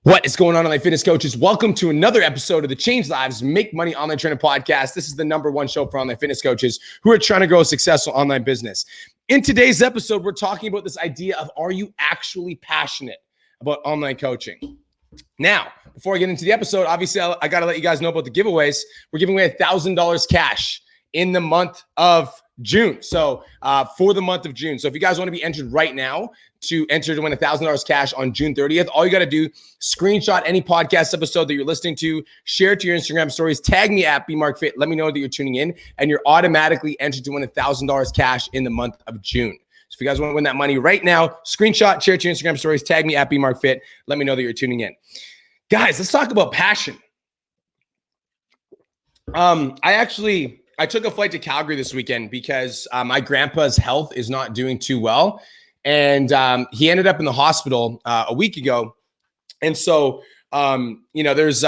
What is going on, online fitness coaches? Welcome to another episode of the Change Lives, Make Money Online Training Podcast. This is the #1 show for online fitness coaches who are trying to grow a successful online business. In today's episode, we're talking about this idea of, are you actually passionate about online coaching? Now, before I get into the episode, obviously, I got to let you guys know about the giveaways. We're giving away $1,000 cash in the month of June. So for the month of June. So if you guys want to be entered right now to enter to win $1,000 cash on June 30th, all you got to do, screenshot any podcast episode that you're listening to, share it to your Instagram stories, tag me at BMarkFit, let me know that you're tuning in, and you're automatically entered to win $1,000 cash in the month of June. So if you guys want to win that money right now, screenshot, share it to your Instagram stories, tag me at BMarkFit, let me know that you're tuning in. Guys, let's talk about passion. I took a flight to Calgary this weekend because my grandpa's health is not doing too well. And he ended up in the hospital a week ago. And so, there's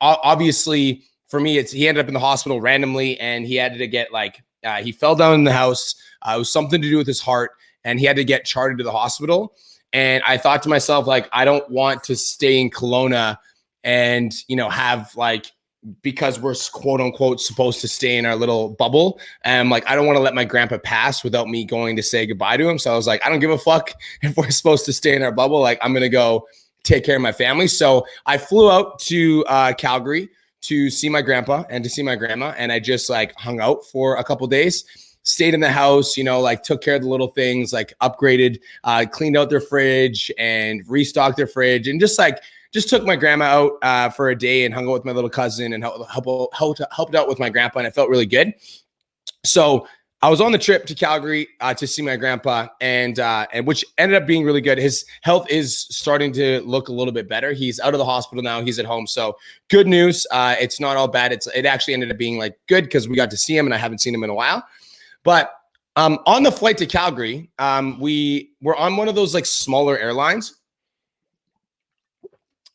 obviously for me, he ended up in the hospital randomly and he had to get he fell down in the house. It was something to do with his heart and he had to get chartered to the hospital. And I thought to myself, I don't want to stay in Kelowna and, have because we're quote unquote supposed to stay in our little bubble. And I don't want to let my grandpa pass without me going to say goodbye to him. So I was like, I don't give a fuck if we're supposed to stay in our bubble. I'm going to go take care of my family. So I flew out to Calgary to see my grandpa and to see my grandma. And I just hung out for a couple days, stayed in the house, took care of the little things, upgraded, cleaned out their fridge and restocked their fridge and just took my grandma out for a day and hung out with my little cousin and helped out with my grandpa, and it felt really good. So I was on the trip to Calgary to see my grandpa, and which ended up being really good. His health is starting to look a little bit better. He's out of the hospital now. He's at home. So good news. It's not all bad. It actually ended up being good because we got to see him, and I haven't seen him in a while. But on the flight to Calgary, we were on one of those smaller airlines.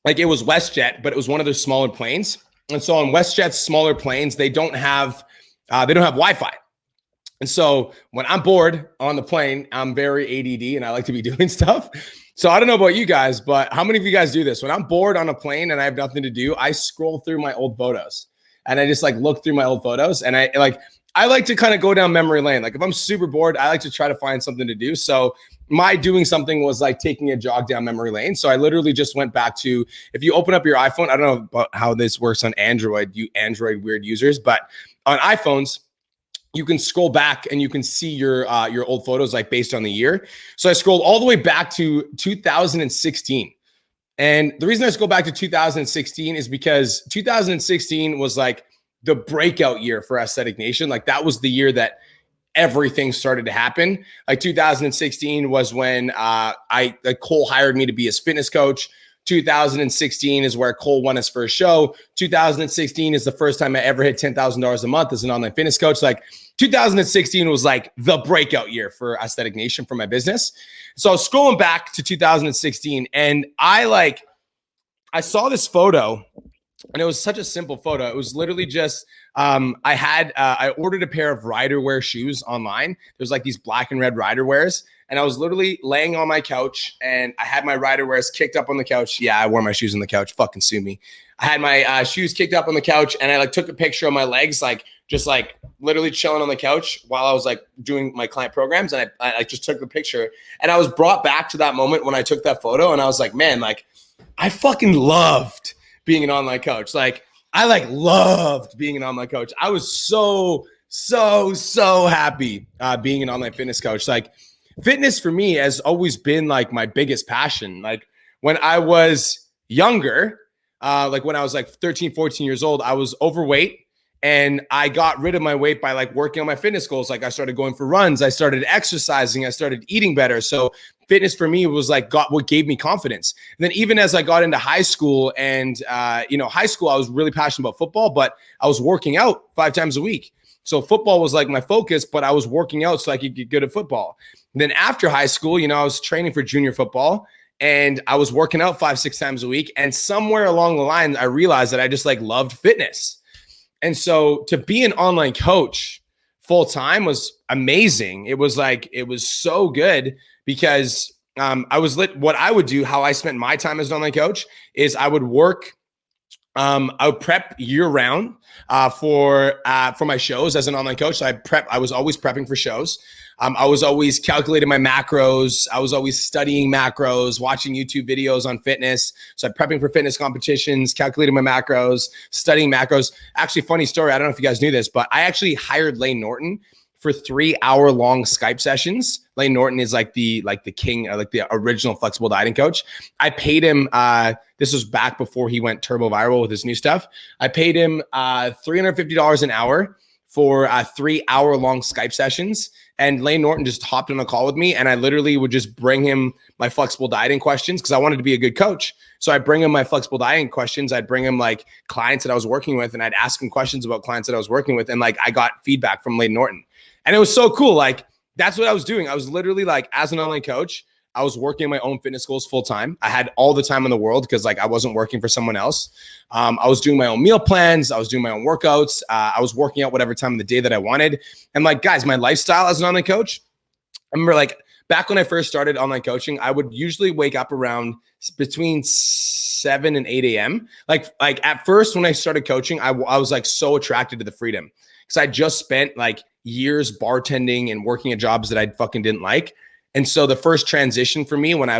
It was WestJet, but it was one of their smaller planes. And so on WestJet's smaller planes, they don't have Wi-Fi. And so when I'm bored on the plane, I'm very ADD and I like to be doing stuff. So I don't know about you guys, but how many of you guys do this? When I'm bored on a plane and I have nothing to do, I scroll through my old photos and I just look through my old photos and I like to kind of go down memory lane. If I'm super bored, I like to try to find something to do. So my doing something was taking a jog down memory lane. So I literally just went back to, if you open up your iPhone, I don't know about how this works on Android, you Android weird users, but on iPhones, you can scroll back and you can see your old photos based on the year. So I scrolled all the way back to 2016. And the reason I scroll back to 2016 is because 2016 was the breakout year for Aesthetic Nation. That was the year that everything started to happen. 2016 was when Cole hired me to be his fitness coach. 2016 is where Cole won his first show. 2016 is the first time I ever hit $10,000 a month as an online fitness coach. 2016 was the breakout year for Aesthetic Nation for my business. So I was scrolling back to 2016 and I saw this photo. And it was such a simple photo. It was literally just, I ordered a pair of Riderwear shoes online. There's these black and red Riderwears. And I was literally laying on my couch and I had my Riderwears kicked up on the couch. Yeah, I wore my shoes on the couch. Fucking sue me. I had my shoes kicked up on the couch and I took a picture of my legs, just literally chilling on the couch while I was doing my client programs. And I just took the picture and I was brought back to that moment when I took that photo. And I was man, I fucking loved being an online coach. I loved being an online coach. I was so happy being an online fitness coach. Fitness for me has always been my biggest passion. When I was younger, when I was 13, 14 years old, I was overweight and I got rid of my weight by working on my fitness goals. I started going for runs, I started exercising, I started eating better. So fitness for me was what gave me confidence. And then even as I got into high school and, high school, I was really passionate about football, but I was working out 5 times a week. So football was my focus, but I was working out so I could get good at football. And then after high school, I was training for junior football and I was working out 5, 6 times a week. And somewhere along the line, I realized that I just loved fitness. And so to be an online coach full time was amazing. It was so good because what I would do, how I spent my time as an online coach is I would work. I would prep year round for my shows as an online coach. So I was always prepping for shows. I was always calculating my macros. I was always studying macros, watching YouTube videos on fitness. So I'm prepping for fitness competitions, calculating my macros, studying macros. Actually, funny story. I don't know if you guys knew this, but I actually hired Layne Norton for 3-hour-long Skype sessions. Layne Norton is like the king, like the original flexible dieting coach. I paid him. This was back before he went turbo viral with his new stuff. I paid him $350 an hour for 3-hour-long Skype sessions. And Layne Norton just hopped on a call with me, and I literally would just bring him my flexible dieting questions because I wanted to be a good coach. So I bring him my flexible dieting questions. I'd bring him like clients that I was working with, and I'd ask him questions about clients that I was working with. And like I got feedback from Layne Norton. And it was so cool. Like, that's what I was doing. I was literally like, as an online coach, I was working in my own fitness goals full time. I had all the time in the world because like I wasn't working for someone else. I was doing my own meal plans. I was doing my own workouts. I was working out whatever time of the day that I wanted. And like, guys, my lifestyle as an online coach, I remember like back when I first started online coaching, I would usually wake up around between 7 and 8 a.m. Like at first when I started coaching, I was like so attracted to the freedom because I just spent like years bartending and working at jobs that I fucking didn't like. And so the first transition for me when I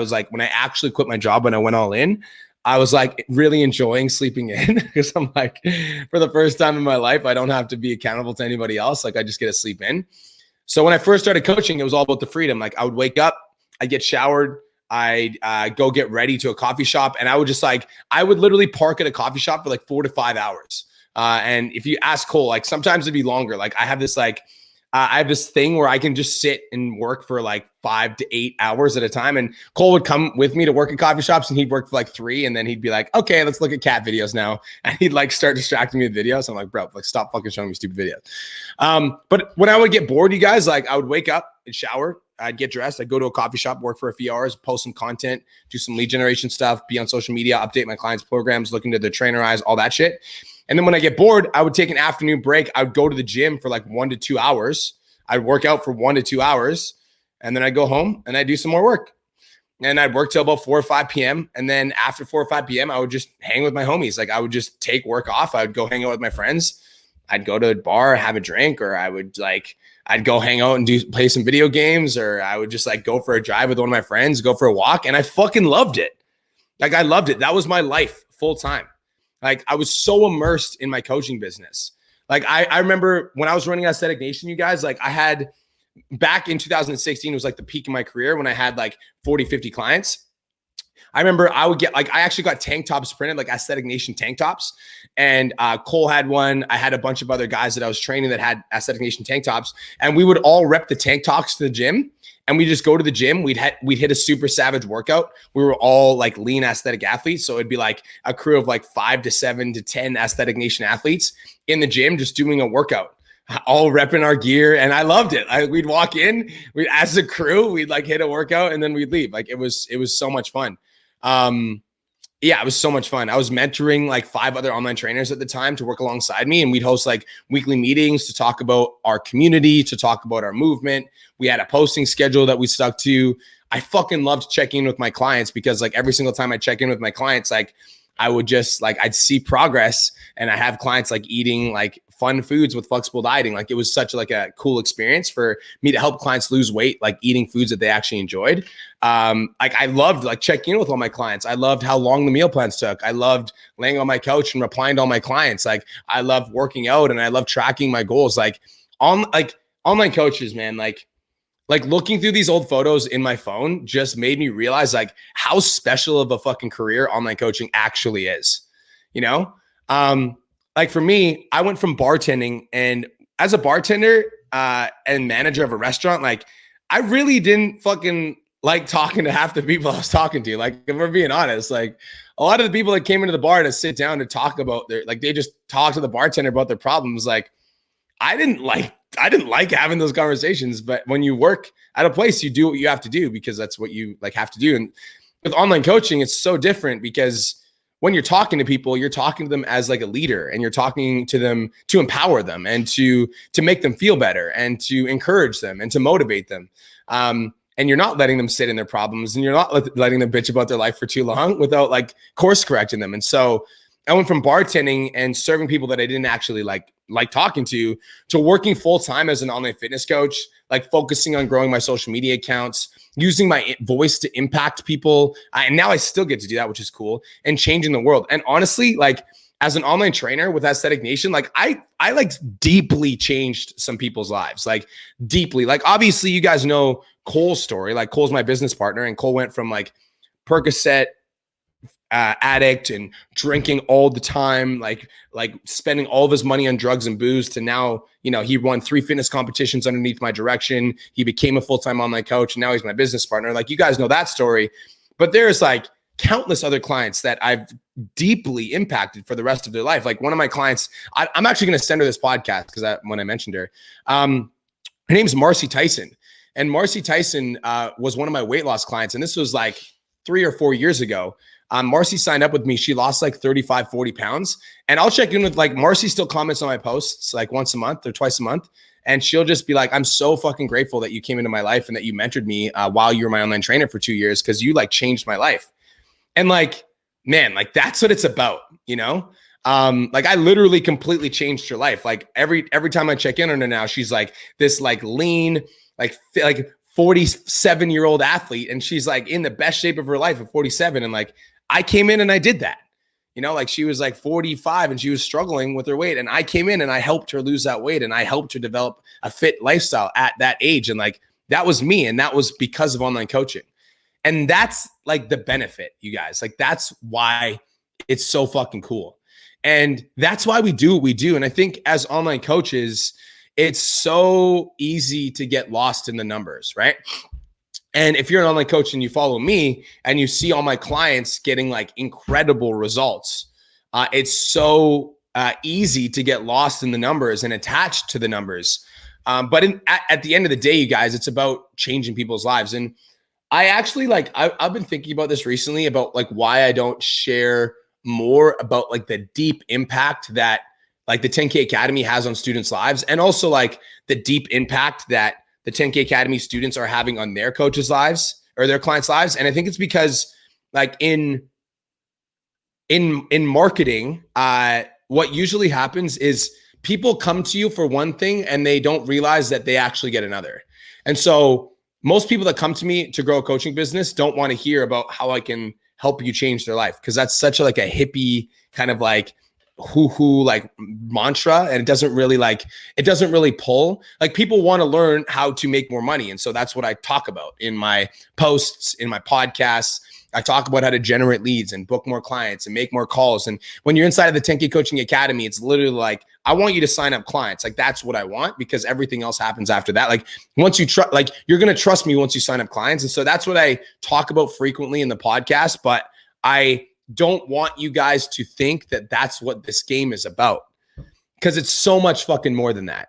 actually quit my job, when I went all in, I was like really enjoying sleeping in because I'm like, for the first time in my life, I don't have to be accountable to anybody else. Like I just get to sleep in. So when I first started coaching, it was all about the freedom. Like I would wake up, I'd get showered, I'd go get ready to a coffee shop. And I would literally park at a coffee shop for like 4 to 5 hours. And if you ask Cole, like sometimes it'd be longer. Like I have this thing where I can just sit and work for like 5 to 8 hours at a time. And Cole would come with me to work at coffee shops and he'd work for like 3. And then he'd be like, okay, let's look at cat videos now. And he'd like start distracting me with videos. I'm like, bro, like stop fucking showing me stupid videos. But when I would get bored, you guys, like I would wake up and shower. I'd get dressed. I'd go to a coffee shop, work for a few hours, post some content, do some lead generation stuff, be on social media, update my clients' programs, look into their trainer eyes, all that shit. And then when I get bored, I would take an afternoon break. I would go to the gym for like 1 to 2 hours. I'd work out for 1 to 2 hours. And then I'd go home and I'd do some more work. And I'd work till about 4 or 5 p.m. And then after 4 or 5 p.m., I would just hang with my homies. Like I would just take work off. I would go hang out with my friends. I'd go to a bar, have a drink, or I'd go hang out and play some video games, or I would just like go for a drive with one of my friends, go for a walk. And I fucking loved it. Like I loved it. That was my life full time. Like I was so immersed in my coaching business. Like I remember when I was running Aesthetic Nation, you guys, like I had back in 2016, it was like the peak of my career when I had like 40, 50 clients. I remember I would get like, I actually got tank tops printed, like Aesthetic Nation tank tops. And Cole had one. I had a bunch of other guys that I was training that had Aesthetic Nation tank tops. And we would all rep the tank tops to the gym. And we just go to the gym. We'd hit a super savage workout. We were all like lean aesthetic athletes. So it'd be like a crew of like 5 to 7 to 10 Aesthetic Nation athletes in the gym, just doing a workout, all repping our gear. And I loved it. We'd walk in, as a crew, we'd like hit a workout and then we'd leave. Like it was so much fun. Yeah, it was so much fun. I was mentoring like 5 other online trainers at the time to work alongside me. And we'd host like weekly meetings to talk about our community, to talk about our movement. We had a posting schedule that we stuck to. I fucking loved checking in with my clients because like every single time I check in with my clients, like I would just like, I'd see progress, and I have clients like eating like fun foods with flexible dieting. Like it was such like a cool experience for me to help clients lose weight, like eating foods that they actually enjoyed. Like I loved like checking in with all my clients. I loved how long the meal plans took. I loved laying on my couch and replying to all my clients. Like I loved working out and I loved tracking my goals. Like online coaches, man, like looking through these old photos in my phone just made me realize like how special of a fucking career online coaching actually is, you know? Like for me, I went from bartending, and as a bartender and manager of a restaurant, like I really didn't fucking like talking to half the people I was talking to. Like if we're being honest, like a lot of the people that came into the bar to sit down to talk about they just talk to the bartender about their problems. Like I didn't like having those conversations, but when you work at a place, you do what you have to do because that's what you like have to do. And with online coaching, it's so different because when you're talking to people, you're talking to them as like a leader, and you're talking to them to empower them and to make them feel better and to encourage them and to motivate them. and you're not letting them sit in their problems, and you're not letting them bitch about their life for too long without like course correcting them. And so I went from bartending and serving people that I didn't actually like talking to working full time as an online fitness coach, like focusing on growing my social media accounts, using my voice to impact people. And now I still get to do that, which is cool, and changing the world. And honestly, like as an online trainer with Aesthetic Nation, like I like deeply changed some people's lives, like deeply. Like obviously you guys know Cole's story. Like Cole's my business partner, and Cole went from like Percocet addict and drinking all the time, like spending all of his money on drugs and booze, to now, you know, he won 3 fitness competitions underneath my direction. He became a full-time online coach, and now he's my business partner. Like you guys know that story, but there's like countless other clients that I've deeply impacted for the rest of their life. Like one of my clients, I'm actually going to send her this podcast because when I mentioned her, her name's Marcy Tyson. And Marcy Tyson was one of my weight loss clients. And this was like 3 or 4 years ago. Marcy signed up with me. She lost like 35, 40 pounds. And I'll check in with like Marcy still comments on my posts like once a month or twice a month. And she'll just be like, I'm so fucking grateful that you came into my life and that you mentored me while you were my online trainer for 2 years, because you like changed my life. And like, man, like that's what it's about, you know? Like I literally completely changed her life. Like every time I check in on her now, she's like this like lean, like 47-year-old athlete. And she's like in the best shape of her life at 47. And like, I came in and I did that, you know, like she was like 45 and she was struggling with her weight. And I came in and I helped her lose that weight, and I helped her develop a fit lifestyle at that age. And like, that was me. And that was because of online coaching. And that's like the benefit, you guys. Like that's why it's so fucking cool. And that's why we do what we do. And I think as online coaches, it's so easy to get lost in the numbers, right? And if you're an online coach and you follow me and you see all my clients getting like incredible results, it's so easy to get lost in the numbers and attached to the numbers. But at the end of the day, you guys, it's about changing people's lives. And I actually like, I've been thinking about this recently about like why I don't share more about like the deep impact that like the 10K Academy has on students' lives, and also like the deep impact that the 10K Academy students are having on their coaches' lives or their clients' lives. And I think it's because like in marketing, what usually happens is people come to you for one thing and they don't realize that they actually get another. And so most people that come to me to grow a coaching business don't want to hear about how I can help you change their life, because that's such a hippie kind of like who like mantra, and it doesn't really pull. Like people want to learn how to make more money, and so that's what I talk about in my posts, in my podcasts. I talk about how to generate leads and book more clients and make more calls. And when you're inside of the 10K Coaching Academy, it's literally like, I want you to sign up clients. Like that's what I want, because everything else happens after that. Like once you trust, like you're going to trust me once you sign up clients. And so that's what I talk about frequently in the podcast. But I don't want you guys to think that that's what this game is about, because it's so much fucking more than that.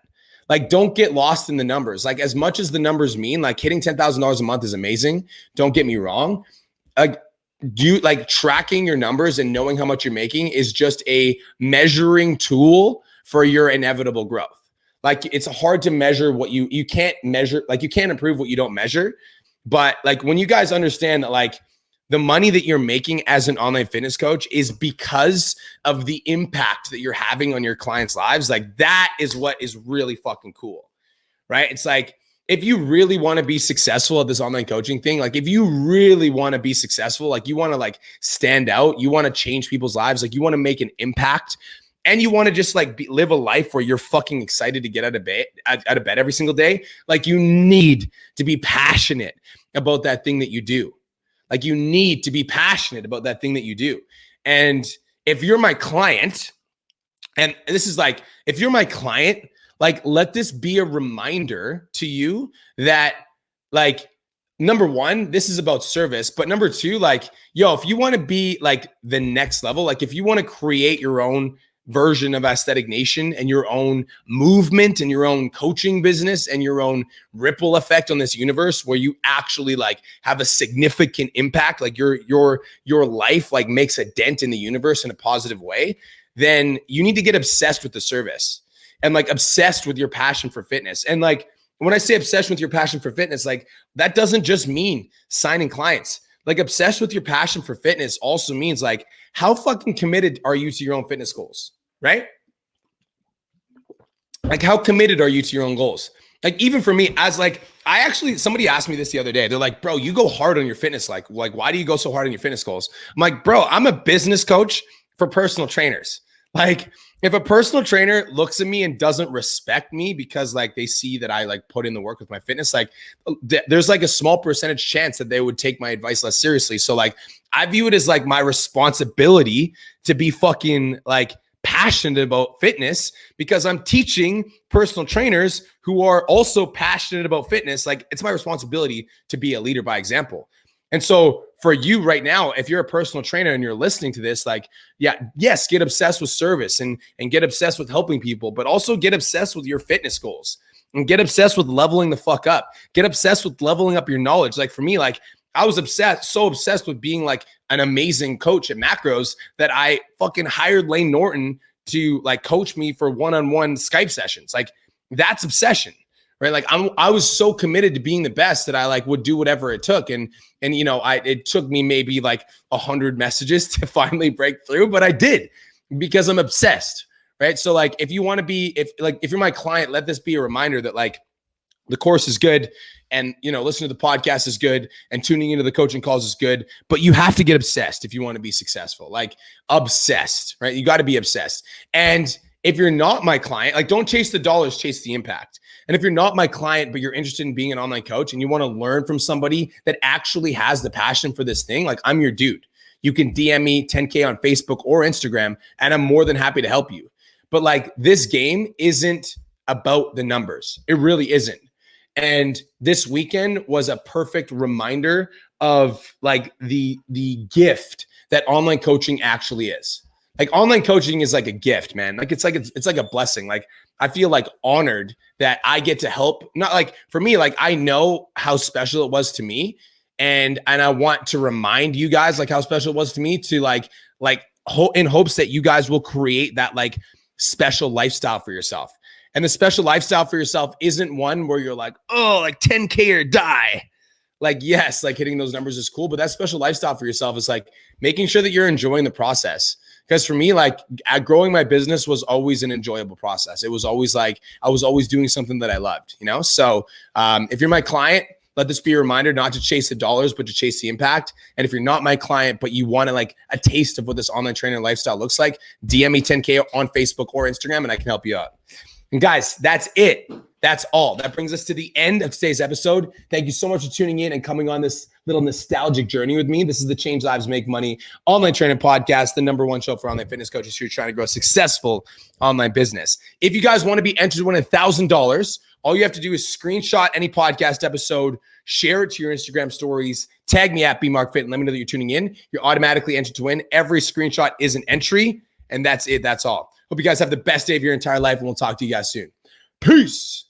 Like, don't get lost in the numbers. Like, as much as the numbers mean, like hitting $10,000 a month is amazing. Don't get me wrong. Like tracking your numbers and knowing how much you're making is just a measuring tool for your inevitable growth. Like, it's hard to measure what you can't measure. Like, you can't improve what you don't measure. But like, when you guys understand that, like, the money that you're making as an online fitness coach is because of the impact that you're having on your clients' lives, like that is what is really fucking cool, right? It's like, if you really want to be successful at this online coaching thing, like if you really want to be successful, like you want to like stand out, you want to change people's lives, like you want to make an impact, and you want to just like live a life where you're fucking excited to get out of bed every single day, like you need to be passionate about that thing that you do. Like you need to be passionate about that thing that you do. And if you're my client, and this is like, if you're my client, like, let this be a reminder to you that, like, number one, this is about service. But number two, like, yo, if you want to be like the next level, like if you want to create your own version of Aesthetic Nation and your own movement and your own coaching business and your own ripple effect on this universe, where you actually like have a significant impact, like your life like makes a dent in the universe in a positive way, then you need to get obsessed with the service and like obsessed with your passion for fitness. And like, when I say obsession with your passion for fitness, like that doesn't just mean signing clients. Like obsessed with your passion for fitness also means like how fucking committed are you to your own fitness goals, right? Like how committed are you to your own goals? Like even for me, as like somebody asked me this the other day. They're like, bro, you go hard on your fitness. Like why do you go so hard on your fitness goals? I'm like, bro, I'm a business coach for personal trainers. Like if a personal trainer looks at me and doesn't respect me because like they see that I like put in the work with my fitness, like there's like a small percentage chance that they would take my advice less seriously. So like I view it as like my responsibility to be fucking like passionate about fitness because I'm teaching personal trainers who are also passionate about fitness. Like it's my responsibility to be a leader by example. And so for you right now, if you're a personal trainer and you're listening to this, like, yes, get obsessed with service and get obsessed with helping people, but also get obsessed with your fitness goals and get obsessed with leveling the fuck up. Get obsessed with leveling up your knowledge. Like for me, like I was so obsessed with being like an amazing coach at Macros that I fucking hired Lane Norton to like coach me for one-on-one Skype sessions. Like that's obsession. Right. Like I was so committed to being the best that I like would do whatever it took. And you know, it took me maybe like 100 messages to finally break through, but I did because I'm obsessed. Right. So like, if you want to be, if you're my client, let this be a reminder that like the course is good and, you know, listening to the podcast is good and tuning into the coaching calls is good, but you have to get obsessed if you want to be successful, like obsessed, right? You got to be obsessed. And if you're not my client, like don't chase the dollars, chase the impact. And if you're not my client, but you're interested in being an online coach and you want to learn from somebody that actually has the passion for this thing, like I'm your dude. You can DM me 10K on Facebook or Instagram, and I'm more than happy to help you. But like this game isn't about the numbers. It really isn't. And this weekend was a perfect reminder of like the gift that online coaching actually is. Like online coaching is like a gift, man. Like it's like a blessing. Like I feel like honored that I get to help. Not like for me, like I know how special it was to me, and I want to remind you guys like how special it was to me to like in hopes that you guys will create that like special lifestyle for yourself. And the special lifestyle for yourself isn't one where you're like, oh, like 10K or die. Like, yes, like hitting those numbers is cool, but that special lifestyle for yourself is like making sure that you're enjoying the process. Because for me, like growing my business was always an enjoyable process. It was always like, I was always doing something that I loved, you know? So if you're my client, let this be a reminder not to chase the dollars, but to chase the impact. And if you're not my client, but you want to like a taste of what this online training lifestyle looks like, DM me 10K on Facebook or Instagram and I can help you out. And guys, that's it. That's all. That brings us to the end of today's episode. Thank you so much for tuning in and coming on this little nostalgic journey with me. This is the Change Lives, Make Money online training podcast, the #1 show for online fitness coaches who are trying to grow a successful online business. If you guys want to be entered to win $1,000, all you have to do is screenshot any podcast episode, share it to your Instagram stories, tag me at BMarkFit, and let me know that you're tuning in. You're automatically entered to win. Every screenshot is an entry, and that's it. That's all. Hope you guys have the best day of your entire life, and we'll talk to you guys soon. Peace.